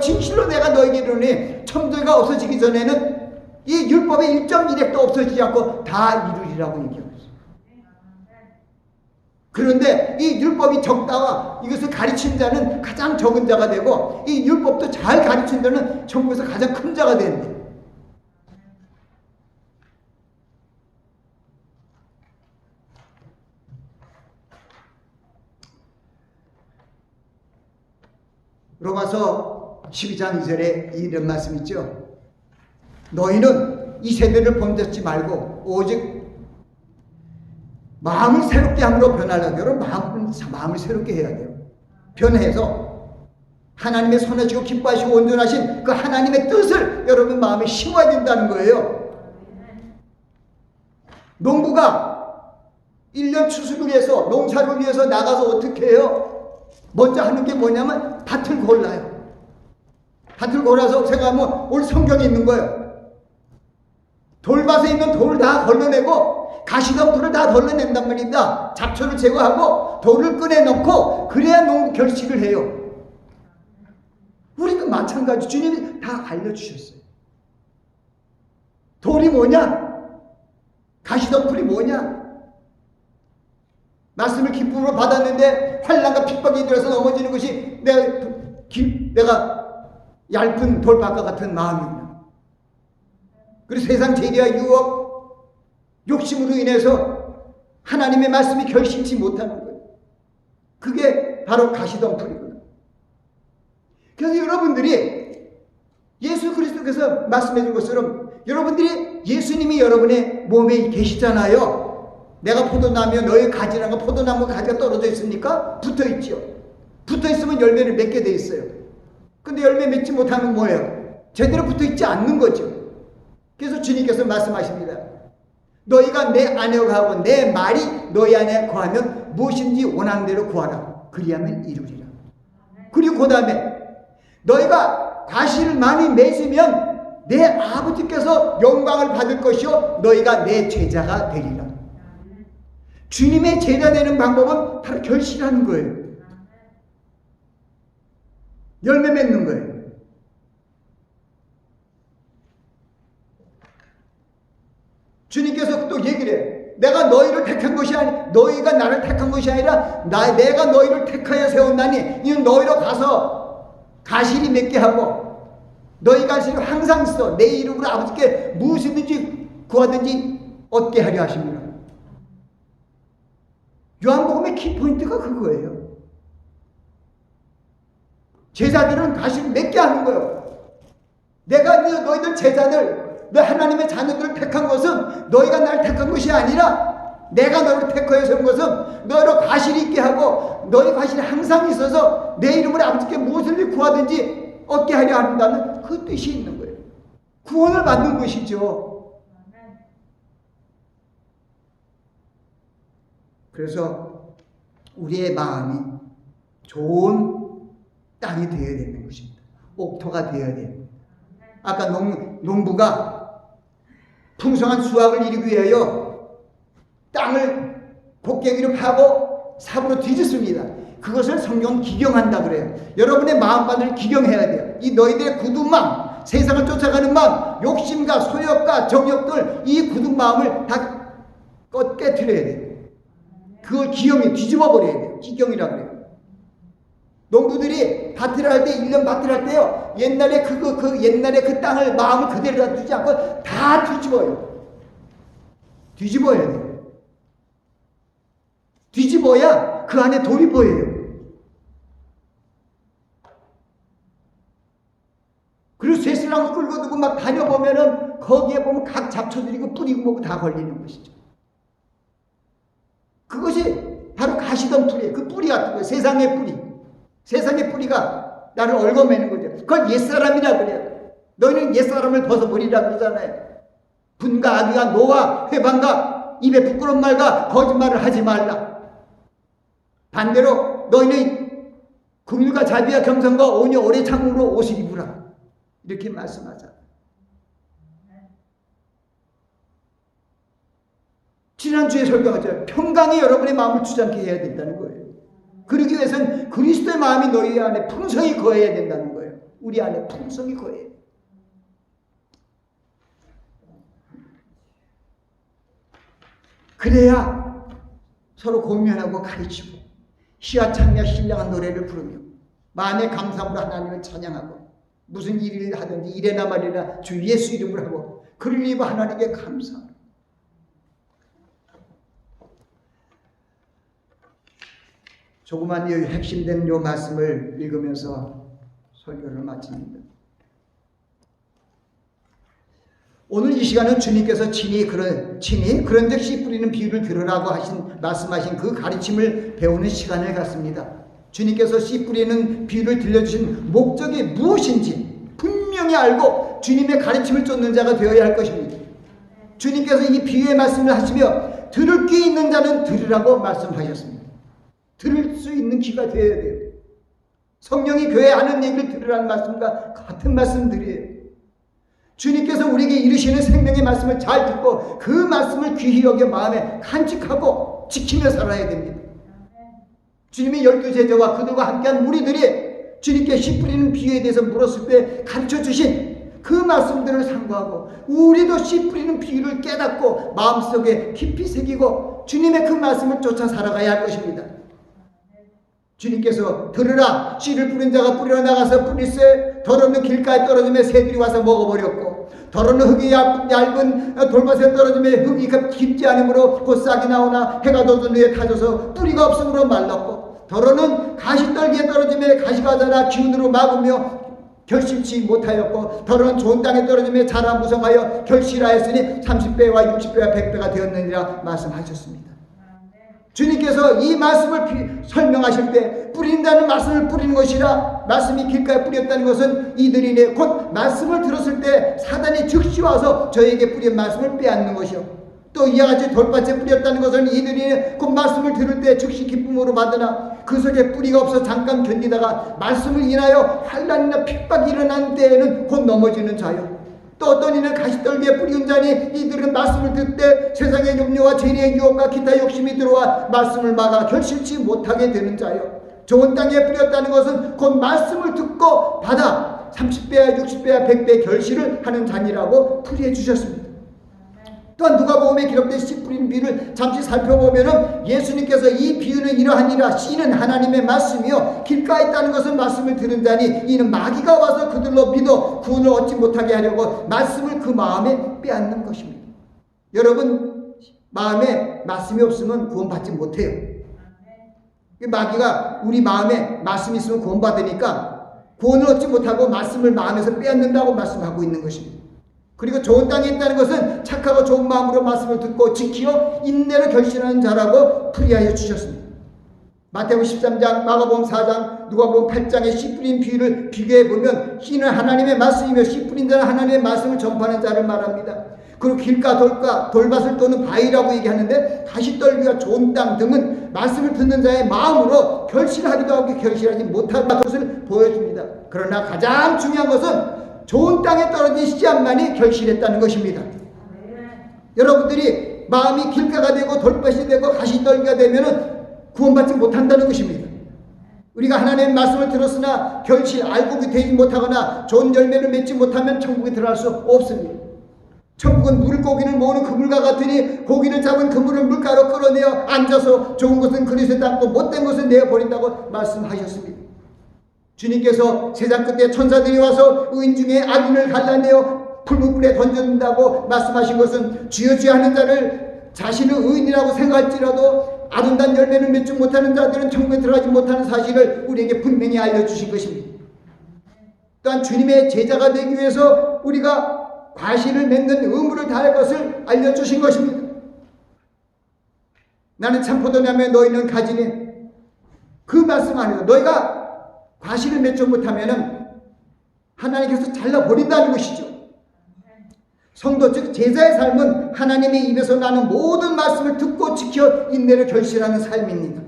진실로 내가 너에게 이르노니 천지가 없어지기 전에는 이 율법의 1.1핵도 없어지지 않고 다 이루리라고 얘기하고 있어요. 그런데 이 율법이 적다와 이것을 가르친 자는 가장 적은 자가 되고 이 율법도 잘 가르친 자는 천국에서 가장 큰 자가 된다. 로마서 12장 2절에 이런 말씀 있죠. 너희는 이 세대를 본받지 말고 오직 마음을 새롭게 함으로 변하려고 해요. 마음을 새롭게 해야 돼요. 변해서 하나님의 선하시고 기뻐하시고 온전하신 그 하나님의 뜻을 여러분 마음에 심어야 된다는 거예요. 농부가 1년 추수를 위해서 농사를 위해서 나가서 어떻게 해요? 먼저 하는 게 뭐냐면 밭을 골라요. 밭을 골라서 생각하면 오늘 성경에 있는 거예요. 돌밭에 있는 돌을 다 걸러내고 가시덤불을 다 걸러낸단 말입니다. 잡초를 제거하고 돌을 꺼내놓고 그래야 농부 결식을 해요. 우리도 마찬가지. 주님이 다 알려주셨어요. 돌이 뭐냐? 가시덤불이 뭐냐? 말씀을 기쁨으로 받았는데 환난과 핍박이 들어서 넘어지는 것이 내가 얇은 돌밭과 같은 마음입니다. 그리고 세상 재리와 유혹, 욕심으로 인해서 하나님의 말씀이 결심치 못하는 거예요. 그게 바로 가시덤불이거든요. 그래서 여러분들이 예수 그리스도께서 말씀해 준 것처럼 여러분들이 예수님이 여러분의 몸에 계시잖아요. 내가 포도나무며 너희 가지라가 포도나무 가지가 떨어져 있습니까? 붙어 있죠. 붙어 있으면 열매를 맺게 돼 있어요. 근데 열매 맺지 못하면 뭐예요? 제대로 붙어 있지 않는 거죠. 그래서 주님께서 말씀하십니다. 너희가 내 안에 거하고 내 말이 너희 안에 거하면 무엇인지 원하는 대로 구하라. 그리하면 이루리라. 그리고 그 다음에 너희가 과실을 많이 맺으면 내 아버지께서 영광을 받을 것이요 너희가 내 제자가 되리라. 주님의 제자 되는 방법은 바로 결실하는 거예요. 열매 맺는 거예요. 주님께서 또 얘기를 해요. 내가 너희를 택한 것이 아니, 너희가 나를 택한 것이 아니라 내가 너희를 택하여 세웠나니 이는 너희로 가서 가실이 맺게 하고 너희 가실이 항상 있어 내 이름으로 아버지께 무엇이든지 구하든지 얻게 하려 하십니다. 요한복음의 키포인트가 그거예요. 제자들은 가실을 맺게 하는 거예요. 내가 너희들 제자들, 너 하나님의 자녀들을 택한 것은 너희가 날 택한 것이 아니라 내가 너를 택하여 세운 것은 너희로 가실이 있게 하고 너희 가실이 항상 있어서 내 이름으로 아버지께 무엇을 구하든지 얻게 하려 한다는 그 뜻이 있는 거예요. 구원을 받는 것이죠. 그래서 우리의 마음이 좋은 땅이 되어야 되는 것입니다. 옥토가 되어야 돼요. 아까 농부가 풍성한 수확을 이루기 위하여 땅을 곡괭이로 파고 삽으로 뒤집습니다. 그것을 성경은 기경한다 그래요. 여러분의 마음만을 기경해야 돼요. 이 너희들의 굳은 마음, 세상을 쫓아가는 마음, 욕심과 소욕과 정욕들, 이 굳은 마음을 다 깨트려야 돼요. 그걸 기경에 뒤집어 버려야 돼요. 기경이라고 그래요. 농부들이 밭을 할 때, 1년 밭을 할 때요, 옛날에 옛날에 그 땅을 마음을 그대로 놔두지 않고 다 뒤집어요. 뒤집어야 돼요. 뒤집어야 그 안에 돌이 보여요. 그리고 쇠슬랑을 끌고 두고 막 다녀보면은 거기에 보면 각 잡초들이고 뿌리고 뭐고 다 걸리는 것이죠. 그것이 바로 가시덤불이에요. 그 뿌리 같은 거예요. 세상의 뿌리. 세상의 뿌리가 나를 얽어매는 거죠. 그걸 옛사람이라 그래요. 너희는 옛사람을 벗어버리라 그러잖아요. 분과 악의와 노와 회방과 입에 부끄러운 말과 거짓말을 하지 말라. 반대로 너희는 긍휼과 자비와 겸손과 온유 오래 참음으로 옷을 입으라. 이렇게 말씀하잖아요. 지난주에 설교했잖아요. 평강이 여러분의 마음을 주장케 해야 된다는 거예요. 그러기 위해서는 그리스도의 마음이 너희 안에 풍성히 거해야 된다는 거예요. 우리 안에 풍성히 거해요. 그래야 서로 공면하고 가르치고 시와 찬미와 신령한 노래를 부르며 마음의 감사함으로 하나님을 찬양하고 무슨 일을 하든지 이래나 말이나 주 예수 이름을 하고 그를 입어 하나님께 감사합니다. 조그만 이 핵심된 요 말씀을 읽으면서 설교를 마칩니다. 오늘 이 시간은 주님께서 친히 그런즉 씨 뿌리는 비유를 들으라고 말씀하신 그 가르침을 배우는 시간을 갖습니다. 주님께서 씨 뿌리는 비유를 들려주신 목적이 무엇인지 분명히 알고 주님의 가르침을 쫓는 자가 되어야 할 것입니다. 주님께서 이 비유의 말씀을 하시며 들을 귀 있는 자는 들으라고 말씀하셨습니다. 들을 수 있는 귀가 되어야 돼요. 성령이 교회에 하는 얘기를 들으라는 말씀과 같은 말씀들이에요. 주님께서 우리에게 이르시는 생명의 말씀을 잘 듣고 그 말씀을 귀히 여겨 마음에 간직하고 지키며 살아야 됩니다. 주님의 12제자와 그들과 함께한 무리들이 주님께 씨 뿌리는 비유에 대해서 물었을 때 가르쳐 주신 그 말씀들을 상고하고 우리도 씨 뿌리는 비유를 깨닫고 마음속에 깊이 새기고 주님의 그 말씀을 쫓아 살아가야 할 것입니다. 주님께서 들으라, 씨를 뿌린 자가 뿌리러 나가서 뿌리세 더러운 길가에 떨어지며 새들이 와서 먹어버렸고 더러운 흙이 얇은 돌밭에 떨어지며 흙이 깊지 않으므로 곧 싹이 나오나 해가 돋은 후에 타져서 뿌리가 없으므로 말랐고 더러운 가시떨기에 떨어지며 가시가 자라 기운으로 막으며 결실치 못하였고 더러운 좋은 땅에 떨어지며 자라 무성하여 결실하였으니 30배와 60배와 100배가 되었느니라 말씀하셨습니다. 주님께서 이 말씀을 설명하실 때 뿌린다는 말씀을 뿌리는 것이라 말씀이 길가에 뿌렸다는 것은 이들이네 곧 말씀을 들었을 때 사단이 즉시 와서 저에게 뿌린 말씀을 빼앗는 것이요 또 이와 같이 돌밭에 뿌렸다는 것은 이들이 곧 말씀을 들을 때 즉시 기쁨으로 받으나 그 속에 뿌리가 없어 잠깐 견디다가 말씀을 인하여 환난이나 핍박이 일어난 때에는 곧 넘어지는 자요 또 어떤 이는 가시떨기에 뿌리운 자니 이들은 말씀을 듣되 세상의 염려와 재리의 유혹과 기타 욕심이 들어와 말씀을 막아 결실치 못하게 되는 자요 좋은 땅에 뿌렸다는 것은 곧 말씀을 듣고 받아 30배야 60배야 100배 결실을 하는 자니라고 풀이해 주셨습니다. 또한 누가복음에 기록된 씨 뿌리는 비유를 잠시 살펴보면은 예수님께서 이 비유는 이러하니라 씨는 하나님의 말씀이요 길가에 있다는 것은 말씀을 들은 자니 이는 마귀가 와서 그들로 믿어 구원을 얻지 못하게 하려고 말씀을 그 마음에 빼앗는 것입니다. 여러분 마음에 말씀이 없으면 구원받지 못해요. 마귀가 우리 마음에 말씀이 있으면 구원받으니까 구원을 얻지 못하고 말씀을 마음에서 빼앗는다고 말씀하고 있는 것입니다. 그리고 좋은 땅에 있다는 것은 착하고 좋은 마음으로 말씀을 듣고 지키어 인내를 결실하는 자라고 풀이하여 주셨습니다. 마태복음 13장, 마가복음 4장, 누가복음 8장의 씨 뿌린 비유를 비교해 보면 씨는 하나님의 말씀이며 씨 뿌린 자는 하나님의 말씀을 전파하는 자를 말합니다. 그리고 길가, 돌가, 돌밭을 또는 바위라고 얘기하는데 가시떨기와 좋은 땅 등은 말씀을 듣는 자의 마음으로 결실하기도 하고 결실하지 못할 것을 보여줍니다. 그러나 가장 중요한 것은 좋은 땅에 떨어진 씨앗만이 결실했다는 것입니다. 여러분들이 마음이 길가가 되고 돌밭이 되고 가시떨기가 되면 구원받지 못한다는 것입니다. 우리가 하나님의 말씀을 들었으나 결실 알고 되지 못하거나 좋은 열매를 맺지 못하면 천국에 들어갈 수 없습니다. 천국은 물고기를 모으는 그물과 같으니 고기를 잡은 그물을 물가로 끌어내어 앉아서 좋은 것은 그릇에 담고 못된 것은 내어버린다고 말씀하셨습니다. 주님께서 세상 끝에 천사들이 와서 의인 중에 악인을 갈라내어 풀무불에 던져준다고 말씀하신 것은 주여 주여 하는 자를 자신을 의인이라고 생각할지라도 아름다운 열매를 맺지 못하는 자들은 천국에 들어가지 못하는 사실을 우리에게 분명히 알려주신 것입니다. 또한 주님의 제자가 되기 위해서 우리가 과실을 맺는 의무를 다할 것을 알려주신 것입니다. 나는 참 포도나무에 너희는 가지니 그 말씀 안에서 너희가 과실을 맺지 못하면 하나님께서 잘라버린다는 것이죠. 성도 즉 제자의 삶은 하나님의 입에서 나는 모든 말씀을 듣고 지켜 인내를 결실하는 삶입니다.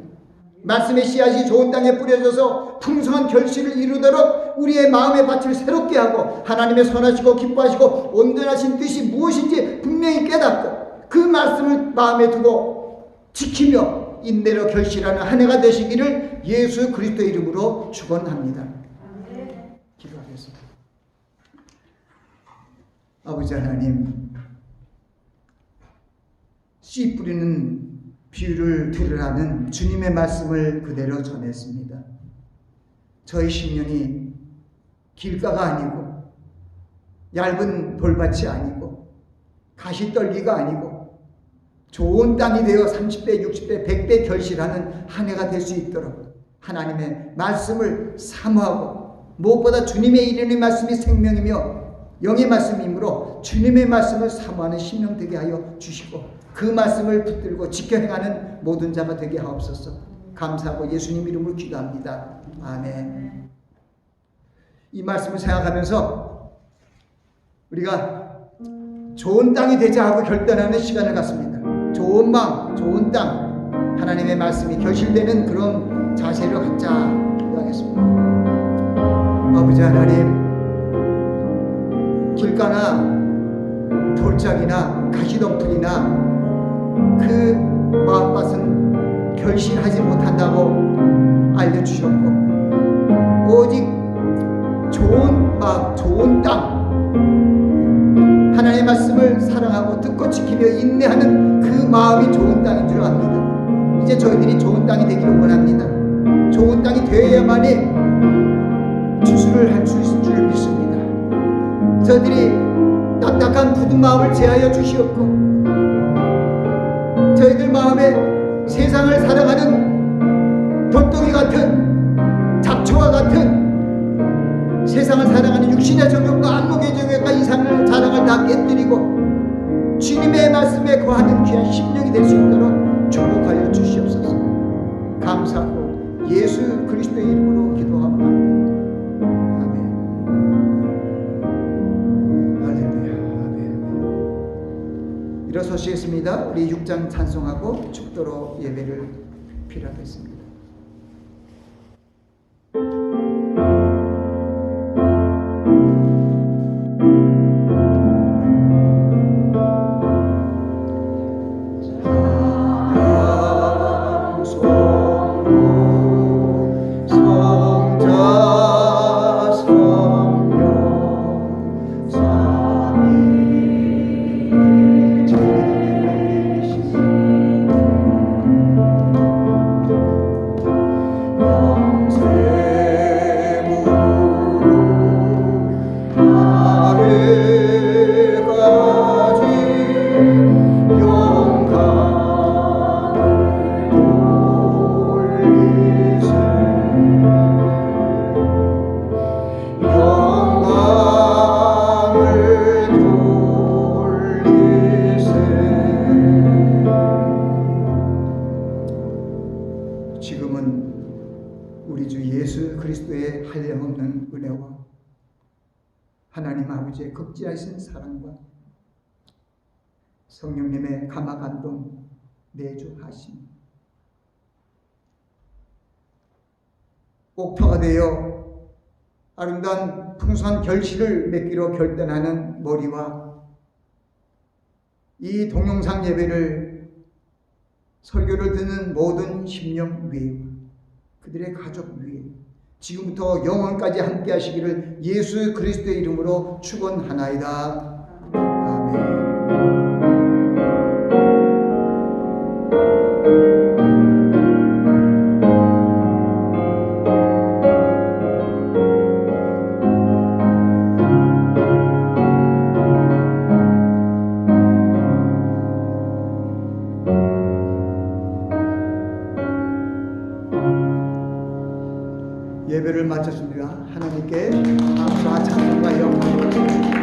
말씀의 씨앗이 좋은 땅에 뿌려져서 풍성한 결실을 이루도록 우리의 마음의 밭을 새롭게 하고 하나님의 선하시고 기뻐하시고 온전하신 뜻이 무엇인지 분명히 깨닫고 그 말씀을 마음에 두고 지키며 인내로 결실하는 한 해가 되시기를 예수 그리스도의 이름으로 축원합니다. 기도하겠습니다. 아버지 하나님, 씨 뿌리는 비유를 들으라는 주님의 말씀을 그대로 전했습니다. 저희 심령이 길가가 아니고 얇은 돌밭이 아니고 가시떨기가 아니고 좋은 땅이 되어 30배, 60배, 100배 결실하는 한 해가 될 수 있도록 하나님의 말씀을 사모하고 무엇보다 주님의 이름의 말씀이 생명이며 영의 말씀이므로 주님의 말씀을 사모하는 심령 되게 하여 주시고 그 말씀을 붙들고 지켜 행하는 모든 자가 되게 하옵소서. 감사하고 예수님 이름으로 기도합니다. 아멘. 이 말씀을 생각하면서 우리가 좋은 땅이 되자 하고 결단하는 시간을 갖습니다. 좋은 마음, 좋은 땅, 하나님의 말씀이 결실되는 그런 자세를 갖자. 기도하겠습니다. 아버지 하나님, 길가나 돌짝이나 가시덤불이나 그 마음밭은 결실하지 못한다고 알려주셨고, 오직 좋은 마음, 좋은 땅, 하나님의 말씀을 사랑하고 듣고 지키며 인내하는 그 마음이 좋은 땅인 줄 압니다. 이제 저희들이 좋은 땅이 되기를 원합니다. 좋은 땅이 되어야만이 추수를 할 수 있을 줄 믿습니다. 저희들이 딱딱한 굳은 마음을 제하여 주시옵고, 저희들 마음에 세상을 사랑하는 돛덩이 같은 잡초와 같은 세상을 사랑하는 육신의 정욕과 안목의 정욕과 이상을 자랑을 다 깨뜨리고 주님의 말씀에 거하는 귀한 심령이 될 수 있도록 축복하여 주시옵소서. 감사하고 예수 그리스도의 이름으로 기도합니다. 아멘. 할렐루야. 아멘. 일어서시겠습니다. 우리 6장 찬송하고 축도로 예배를 필요하겠습니다. 하나님 아버지의 극지하신 사랑과 성령님의 감화 감동 내주하심, 옥토가 되어 아름다운 풍성한 결실을 맺기로 결단하는 머리와 이 동영상 예배를 설교를 듣는 모든 심령 위에, 그들의 가족 위에 지금부터 영원까지 함께 하시기를 예수 그리스도의 이름으로 축원하나이다. 아멘. 예배를 마쳤습니다. 하나님께 감사와 찬송과 영광을